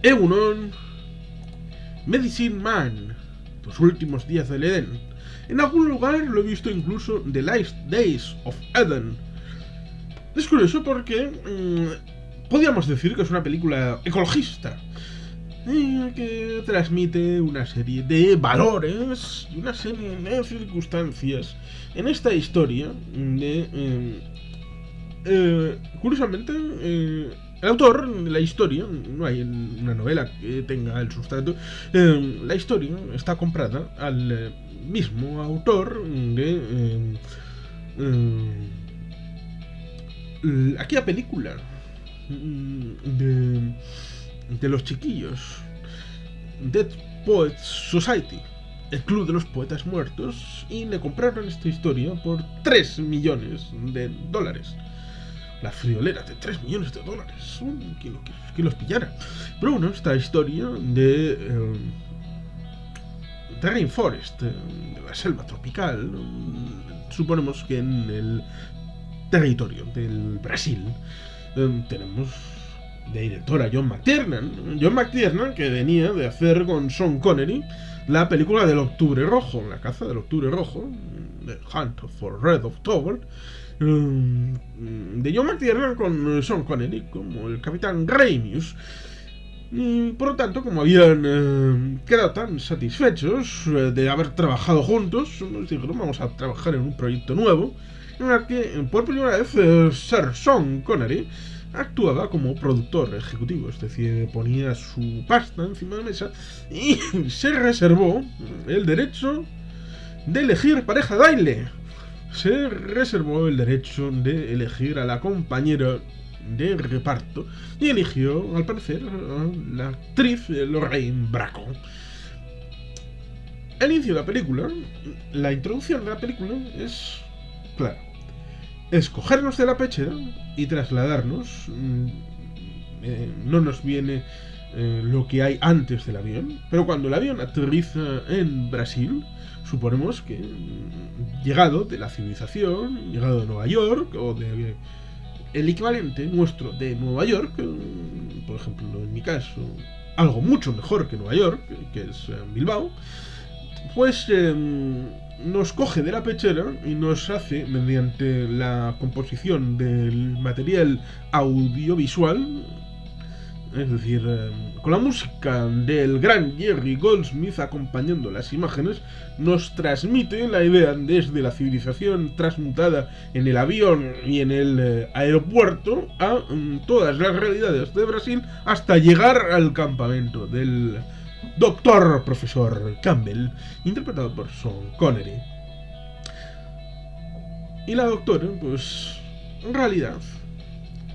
Egunon, Medicine Man, los últimos días del Edén. En algún lugar lo he visto incluso The Last Days of Eden. Es curioso porque podríamos decir que es una película ecologista, que transmite una serie de valores y una serie de circunstancias en esta historia de... curiosamente, el autor de la historia, no hay una novela que tenga el sustrato, la historia está comprada al mismo autor de aquella película de los chiquillos, Dead Poets Society, el club de los poetas muertos, y le compraron esta historia por $3 millones. La friolera de $3 millones. ¿Quién los pillara? Pero bueno, esta historia de Rainforest, de la selva tropical, suponemos que en el territorio del Brasil tenemos de directora John McTiernan, que venía de hacer con Sean Connery la película del Octubre Rojo, la caza del Octubre Rojo, The Hunt for Red October, de John McTiernan con Sean Connery como el Capitán Ramius. Y por lo tanto, como habían quedado tan satisfechos de haber trabajado juntos, nos dijeron: vamos a trabajar en un proyecto nuevo en el que por primera vez Sir Sean Connery actuaba como productor ejecutivo, es decir, ponía su pasta encima de la mesa y se reservó el derecho de elegir pareja de baile. Se reservó el derecho de elegir a la compañera de reparto y eligió, al parecer, a la actriz Lorraine Bracco. El inicio de la película, la introducción de la película es clara: es cogernos de la pechera y trasladarnos. No nos viene lo que hay antes del avión, pero cuando el avión aterriza en Brasil, suponemos que llegado de la civilización, llegado de Nueva York, o de el equivalente nuestro de Nueva York, por ejemplo, en mi caso, algo mucho mejor que Nueva York, que es Bilbao, pues nos coge de la pechera y nos hace, mediante la composición del material audiovisual, es decir, con la música del gran Jerry Goldsmith acompañando las imágenes, nos transmite la idea desde la civilización transmutada en el avión y en el aeropuerto a todas las realidades de Brasil hasta llegar al campamento del Doctor Profesor Campbell, interpretado por Sean Connery. Y la doctora, pues, en realidad,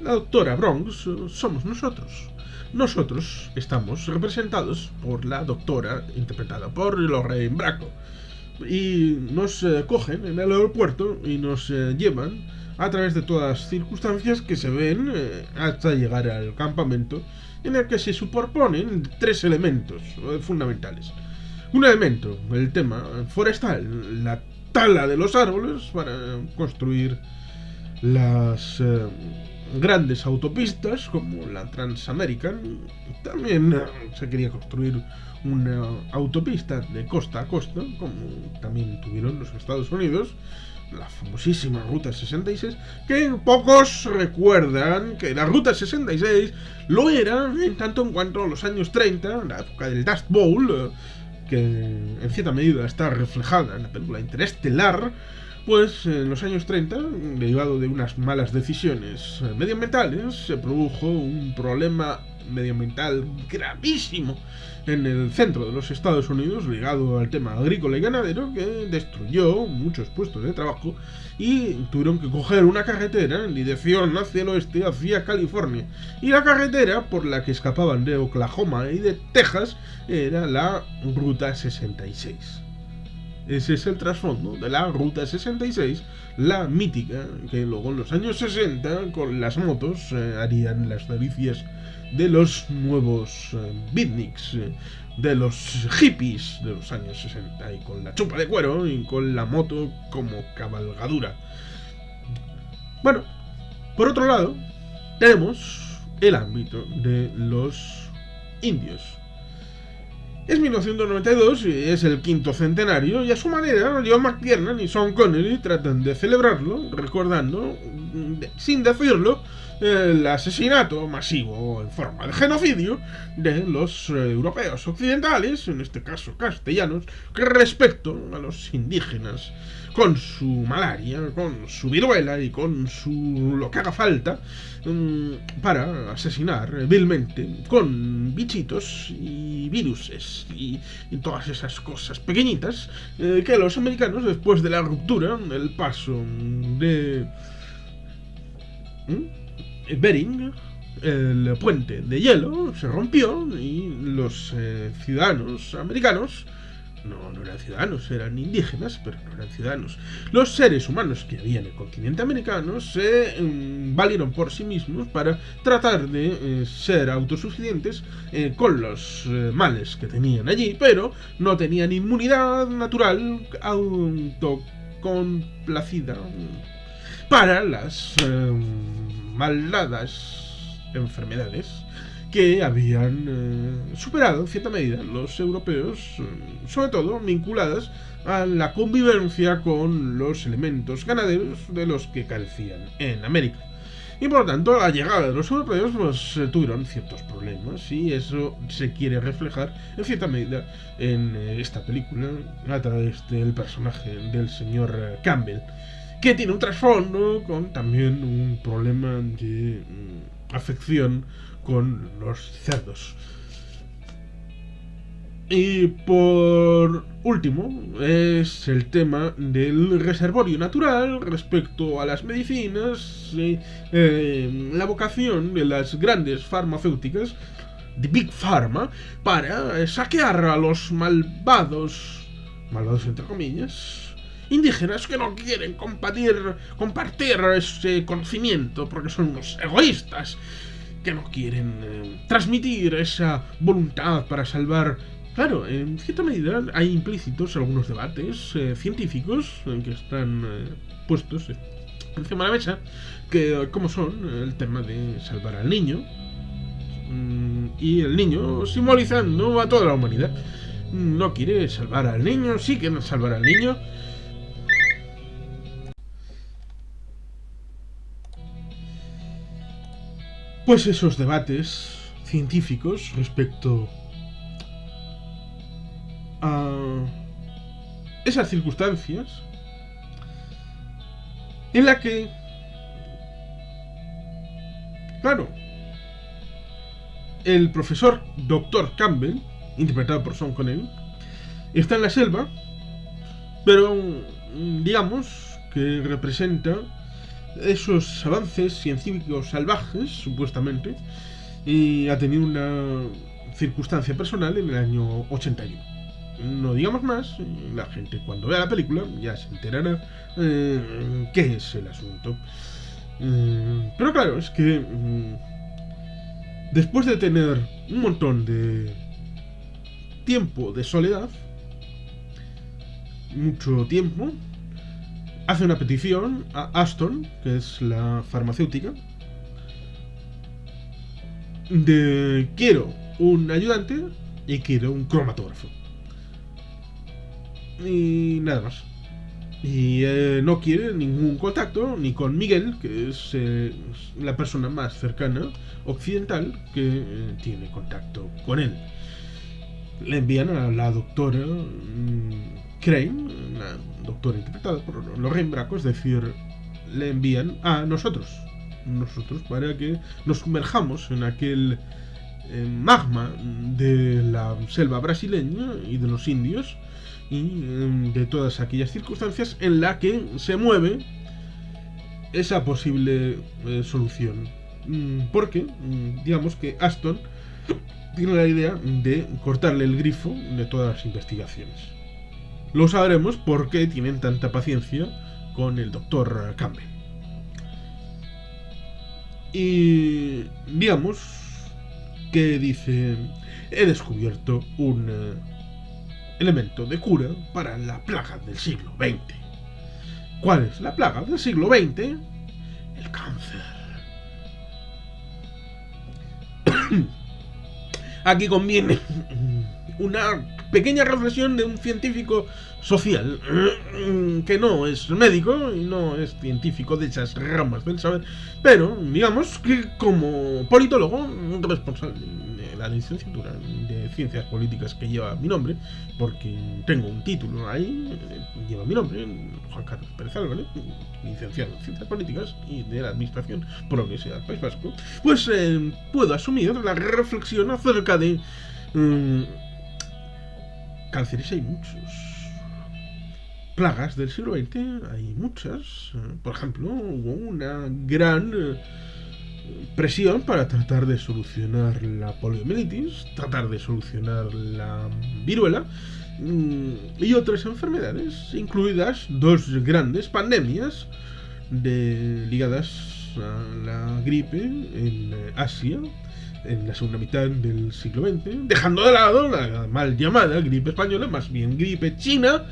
la doctora Bronx somos nosotros. Nosotros estamos representados por la doctora, interpretada por Lorraine Bracco. Y nos cogen en el aeropuerto y nos llevan a través de todas las circunstancias que se ven hasta llegar al campamento, en el que se superponen 3 elementos fundamentales. Un elemento, el tema forestal, la tala de los árboles para construir las grandes autopistas como la Transamerican. También se quería construir una autopista de costa a costa, como también tuvieron los Estados Unidos, la famosísima Ruta 66, que pocos recuerdan que la Ruta 66 lo era en tanto en cuanto a los años 30, la época del Dust Bowl, que en cierta medida está reflejada en la película Interestelar. Pues en los años 30, derivado de unas malas decisiones medioambientales, se produjo un problema medioambiental gravísimo en el centro de los Estados Unidos, ligado al tema agrícola y ganadero, que destruyó muchos puestos de trabajo y tuvieron que coger una carretera en dirección hacia el oeste, hacia California. Y la carretera por la que escapaban de Oklahoma y de Texas era la Ruta 66. Ese es el trasfondo de la Ruta 66, la mítica, que luego en los años 60 con las motos harían las delicias de los nuevos beatniks, de los hippies de los años 60, y con la chupa de cuero y con la moto como cabalgadura. Bueno, por otro lado, tenemos el ámbito de los indios. Es 1992 y es el quinto centenario, y a su manera John McTiernan y Sean Connery tratan de celebrarlo, recordando, sin decirlo, el asesinato masivo en forma de genocidio de los europeos occidentales, en este caso castellanos, respecto a los indígenas, con su malaria, con su viruela y con su lo que haga falta, para asesinar vilmente con bichitos y viruses y todas esas cosas pequeñitas que los americanos, después de la ruptura, el paso de Bering, el puente de hielo se rompió y los ciudadanos americanos no eran ciudadanos, eran indígenas, pero no eran ciudadanos. Los seres humanos que había en el continente americano se valieron por sí mismos para tratar de ser autosuficientes con los males que tenían allí, pero no tenían inmunidad natural autocomplacida para las maldadas enfermedades que habían superado en cierta medida los europeos, sobre todo vinculadas a la convivencia con los elementos ganaderos de los que carecían en América. Y por lo tanto, la llegada de los europeos pues, tuvieron ciertos problemas, y eso se quiere reflejar en cierta medida en esta película a través del personaje del señor Campbell, que tiene un trasfondo con también un problema de afección con los cerdos. Y por último es el tema del reservorio natural respecto a las medicinas, la vocación de las grandes farmacéuticas, de Big Pharma, para saquear a los malvados entre comillas, indígenas que no quieren compartir ese conocimiento porque son unos egoístas, que no quieren transmitir esa voluntad para salvar. Claro, en cierta medida hay implícitos algunos debates científicos que están puestos encima de la mesa, que como son el tema de salvar al niño, y el niño simbolizando a toda la humanidad. No quiere salvar al niño, sí quiere salvar al niño. Pues esos debates científicos respecto a esas circunstancias en la que, claro, el profesor Dr. Campbell, interpretado por Sean Connery, está en la selva, pero digamos que representa esos avances científicos salvajes, supuestamente, y ha tenido una circunstancia personal en el año 81. No digamos más, la gente cuando vea la película ya se enterará qué es el asunto. Pero claro, es que después de tener un montón de tiempo de soledad, mucho tiempo, hace una petición a Aston, que es la farmacéutica, de quiero un ayudante y quiero un cromatógrafo. Y nada más. Y no quiere ningún contacto ni con Miguel, que es la persona más cercana occidental que tiene contacto con él. Le envían a la doctora Crane, una doctora interpretada por Lorraine Bracco, es decir, le envían a nosotros para que nos sumerjamos en aquel magma de la selva brasileña y de los indios y de todas aquellas circunstancias en la que se mueve esa posible solución, porque digamos que Aston tiene la idea de cortarle el grifo de todas las investigaciones. Lo sabremos porque tienen tanta paciencia con el Dr. Campbell. Y digamos que dice: he descubierto un elemento de cura para la plaga del siglo XX. ¿Cuál es la plaga del siglo XX? El cáncer. aquí conviene una pequeña reflexión de un científico social que no es médico y no es científico de esas ramas del saber, pero digamos que como politólogo responsable de la licenciatura de Ciencias Políticas que lleva mi nombre, porque tengo un título ahí, lleva mi nombre, Juan Carlos Pérez Álvarez, licenciado en Ciencias Políticas y de la Administración por la Universidad del País Vasco, pues puedo asumir la reflexión acerca de cánceres. Hay muchos. Plagas del siglo XX hay muchas. Por ejemplo, hubo una gran presión para tratar de solucionar la poliomielitis, tratar de solucionar la viruela y otras enfermedades, incluidas dos grandes pandemias ligadas a la gripe en Asia en la segunda mitad del siglo XX, dejando de lado la mal llamada gripe española, más bien gripe china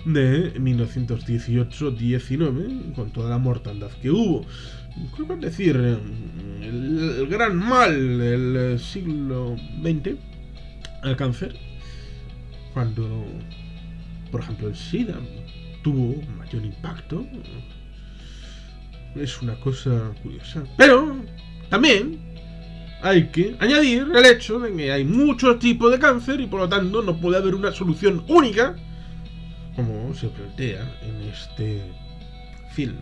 de 1918-19, con toda la mortandad que hubo. Es decir, el gran mal del siglo XX, el cáncer, cuando, por ejemplo, el SIDA tuvo mayor impacto, es una cosa curiosa. Pero también hay que añadir el hecho de que hay muchos tipos de cáncer y por lo tanto no puede haber una solución única, como se plantea en este film.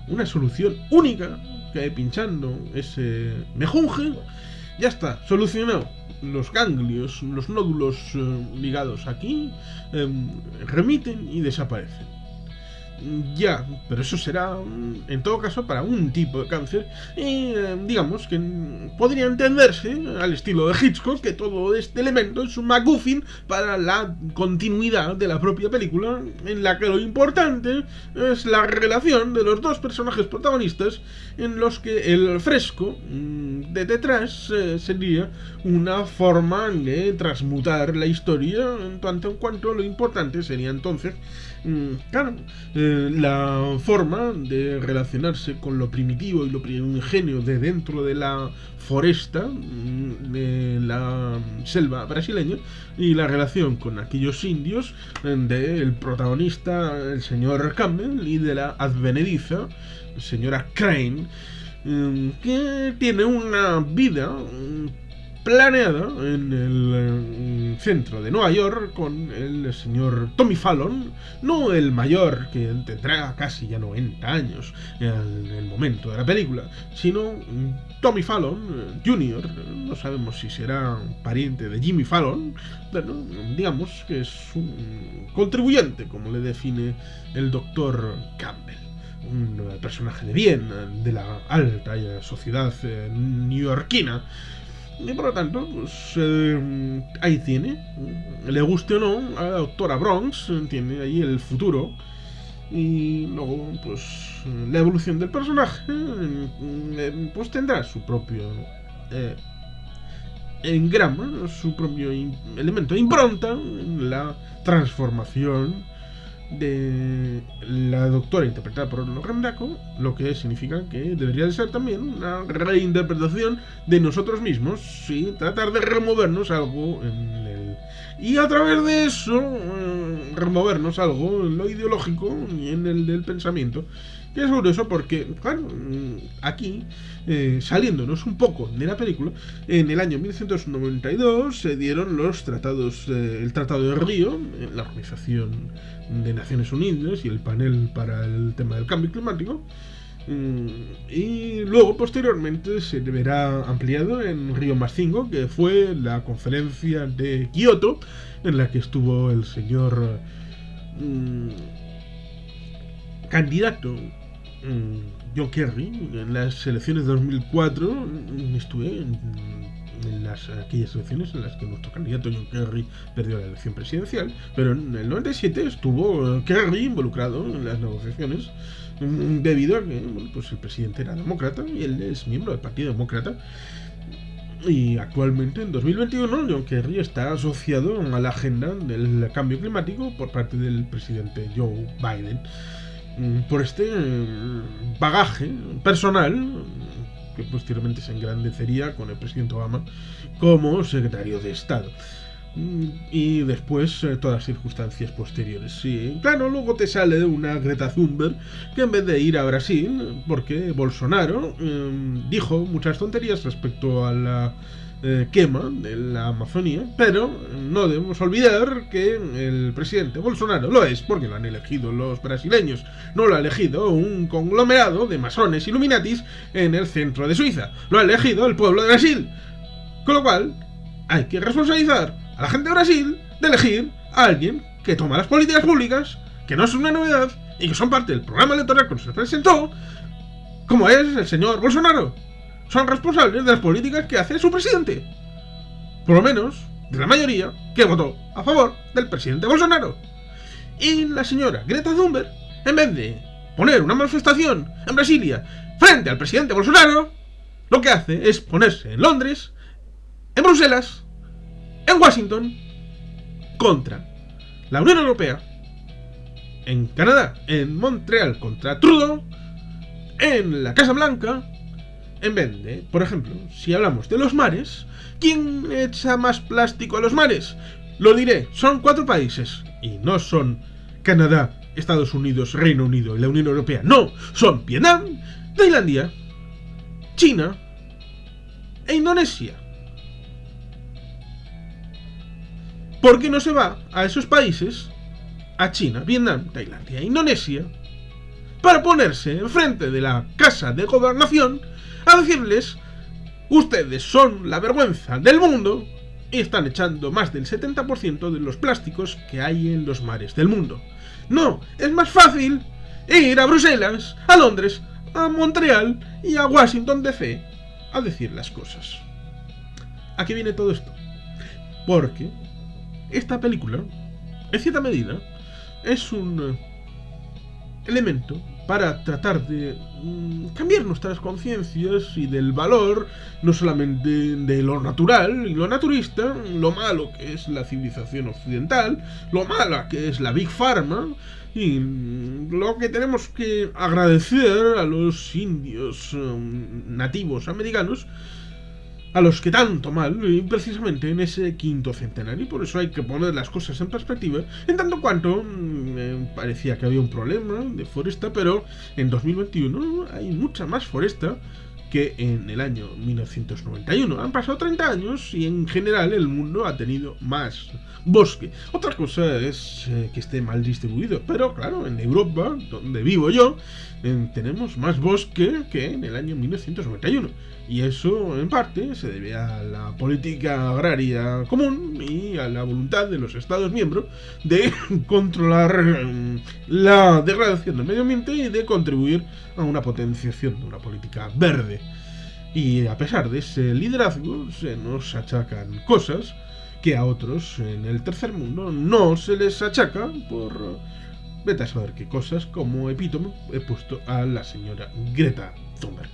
Una solución única que pinchando ese mejunje ya está solucionado. Los ganglios, los nódulos ligados aquí remiten y desaparecen. Ya, pero eso será en todo caso para un tipo de cáncer y digamos que podría entenderse al estilo de Hitchcock que todo este elemento es un MacGuffin para la continuidad de la propia película, en la que lo importante es la relación de los dos personajes protagonistas, en los que el fresco de detrás sería una forma de transmutar la historia, en tanto en cuanto lo importante sería entonces claro, la forma de relacionarse con lo primitivo y lo primigenio de dentro de la foresta de la selva brasileña y la relación con aquellos indios del protagonista, el señor Campbell, y de la advenediza, señora Crane, que tiene una vida planeada en el centro de Nueva York con el señor Tommy Fallon, no el mayor, que tendrá casi ya 90 años en el momento de la película, sino Tommy Fallon Jr., no sabemos si será pariente de Jimmy Fallon, bueno, digamos que es un contribuyente, como le define el doctor Campbell. Un personaje de bien, de la alta sociedad neoyorquina. Y por lo tanto, pues ahí tiene, le guste o no, a la doctora Bronx, tiene ahí el futuro. Y luego, pues la evolución del personaje, pues tendrá su propio engrama, su propio elemento de impronta, la transformación de la doctora interpretada por Lauren Bacall, lo que significa que debería de ser también una reinterpretación de nosotros mismos y tratar de removernos algo en el... y a través de eso removernos algo en lo ideológico y en el del pensamiento. Y es curioso porque, claro, aquí, saliéndonos un poco de la película, en el año 1992 se dieron los tratados, el Tratado de Río, la Organización de Naciones Unidas y el panel para el tema del cambio climático, y luego posteriormente se verá ampliado en Río +5, que fue la conferencia de Kioto, en la que estuvo el señor candidato John Kerry. En las elecciones de 2004 estuve en aquellas elecciones en las que nuestro candidato John Kerry perdió la elección presidencial, pero en el 97 estuvo Kerry involucrado en las negociaciones debido a que pues el presidente era demócrata y él es miembro del Partido Demócrata. Y actualmente, en 2021, John Kerry está asociado a la agenda del cambio climático por parte del presidente Joe Biden. Por este bagaje personal que posteriormente se engrandecería con el presidente Obama como secretario de Estado. Y después todas las circunstancias posteriores. Sí, claro, luego te sale una Greta Thunberg que en vez de ir a Brasil, porque Bolsonaro dijo muchas tonterías respecto a la quema de la Amazonía, pero no debemos olvidar que el presidente Bolsonaro lo es porque lo han elegido los brasileños, no lo ha elegido un conglomerado de masones illuminatis en el centro de Suiza, lo ha elegido el pueblo de Brasil, con lo cual hay que responsabilizar a la gente de Brasil de elegir a alguien que toma las políticas públicas, que no es una novedad y que son parte del programa electoral que se presentó, como es el señor Bolsonaro. Son responsables de las políticas que hace su presidente, por lo menos de la mayoría que votó a favor del presidente Bolsonaro. Y la señora Greta Thunberg, en vez de poner una manifestación en Brasilia frente al presidente Bolsonaro, lo que hace es ponerse en Londres, en Bruselas, en Washington, contra la Unión Europea, en Canadá, en Montreal contra Trudeau, en la Casa Blanca, en vez de, por ejemplo, si hablamos de los mares, ¿quién echa más plástico a los mares? Lo diré, son 4 países, y no son Canadá, Estados Unidos, Reino Unido y la Unión Europea, no, son Vietnam, Tailandia, China e Indonesia. ¿Por qué no se va a esos países, a China, Vietnam, Tailandia e Indonesia, para ponerse enfrente de la Casa de Gobernación a decirles: ustedes son la vergüenza del mundo y están echando más del 70% de los plásticos que hay en los mares del mundo? No, es más fácil ir a Bruselas, a Londres, a Montreal y a Washington DC a decir las cosas. ¿A qué viene todo esto? Porque esta película, en cierta medida, es un elemento para tratar de cambiar nuestras conciencias y del valor, no solamente de lo natural y lo naturista, lo malo que es la civilización occidental, lo mala que es la Big Pharma, y lo que tenemos que agradecer a los indios nativos americanos, a los que tanto mal, precisamente en ese 5º centenario. Por eso hay que poner las cosas en perspectiva, en tanto cuanto parecía que había un problema de foresta, pero en 2021 hay mucha más foresta que en el año 1991. Han pasado 30 años y en general el mundo ha tenido más bosque. Otra cosa es que esté mal distribuido, pero claro, en Europa, donde vivo yo, tenemos más bosque que en el año 1991. Y eso, en parte, se debe a la política agraria común y a la voluntad de los Estados miembros de controlar la degradación del medio ambiente y de contribuir a una potenciación de una política verde. Y a pesar de ese liderazgo, se nos achacan cosas que a otros en el tercer mundo no se les achaca por vete a saber qué cosas. Como epítome he puesto a la señora Greta Thunberg.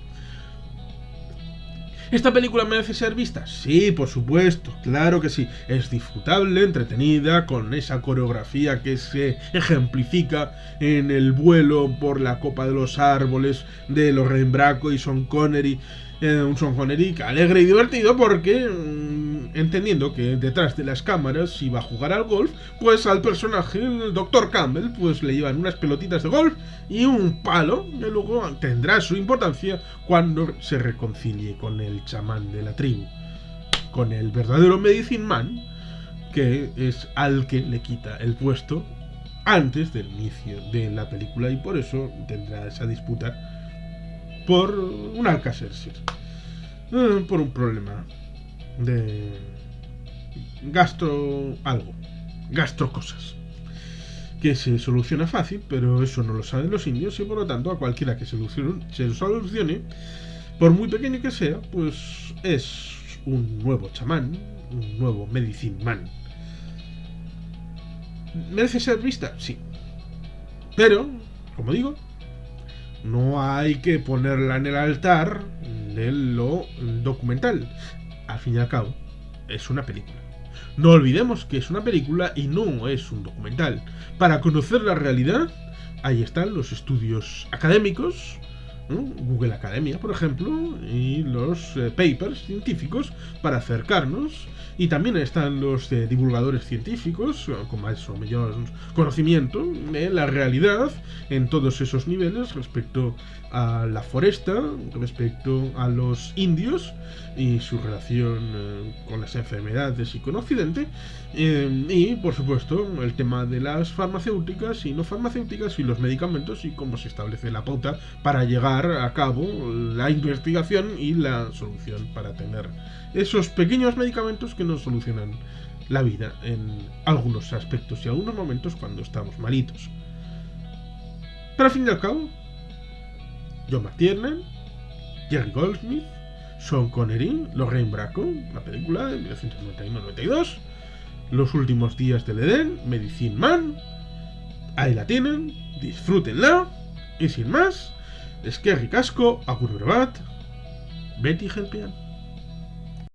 ¿Esta película merece ser vista? Sí, por supuesto, claro que sí. Es disfrutable, entretenida, con esa coreografía que se ejemplifica en el vuelo por la copa de los árboles de Lorraine Bracco y Sean Connery. Un Sean Connery alegre y divertido porque, entendiendo que detrás de las cámaras iba a jugar al golf, pues al personaje, el Dr. Campbell, pues le llevan unas pelotitas de golf y un palo que luego tendrá su importancia cuando se reconcilie con el chamán de la tribu, con el verdadero Medicine Man, que es al que le quita el puesto antes del inicio de la película, y por eso tendrá esa disputa por un Alka-Seltzer, por un problema de gastrocosas, que se soluciona fácil, pero eso no lo saben los indios, y por lo tanto a cualquiera que se solucione, por muy pequeño que sea, pues es un nuevo chamán, un nuevo Medicine Man. ¿Merece ser vista? Sí. Pero, como digo, no hay que ponerla en el altar de lo documental. Al fin y al cabo, es una película. No olvidemos que es una película y no es un documental. Para conocer la realidad, ahí están los estudios académicos ¿no? Google Academia, por ejemplo, y los papers científicos para acercarnos. Y también están los divulgadores científicos con más o mayor conocimiento de la realidad en todos esos niveles respecto a la foresta, respecto a los indios y su relación con las enfermedades y con Occidente, y por supuesto el tema de las farmacéuticas y no farmacéuticas y los medicamentos y cómo se establece la pauta para llegar a cabo la investigación y la solución para tener esos pequeños medicamentos que nos solucionan la vida en algunos aspectos y algunos momentos cuando estamos malitos. Pero al fin y al cabo, John McTiernan, Jerry Goldsmith, Sean Connery, Lorraine Bracco, la película de 1991-92, Los últimos días del Edén, Medicine Man, ahí la tienen, disfrútenla, y sin más, Esquerrik asko, agur bat, Beti Gelpean.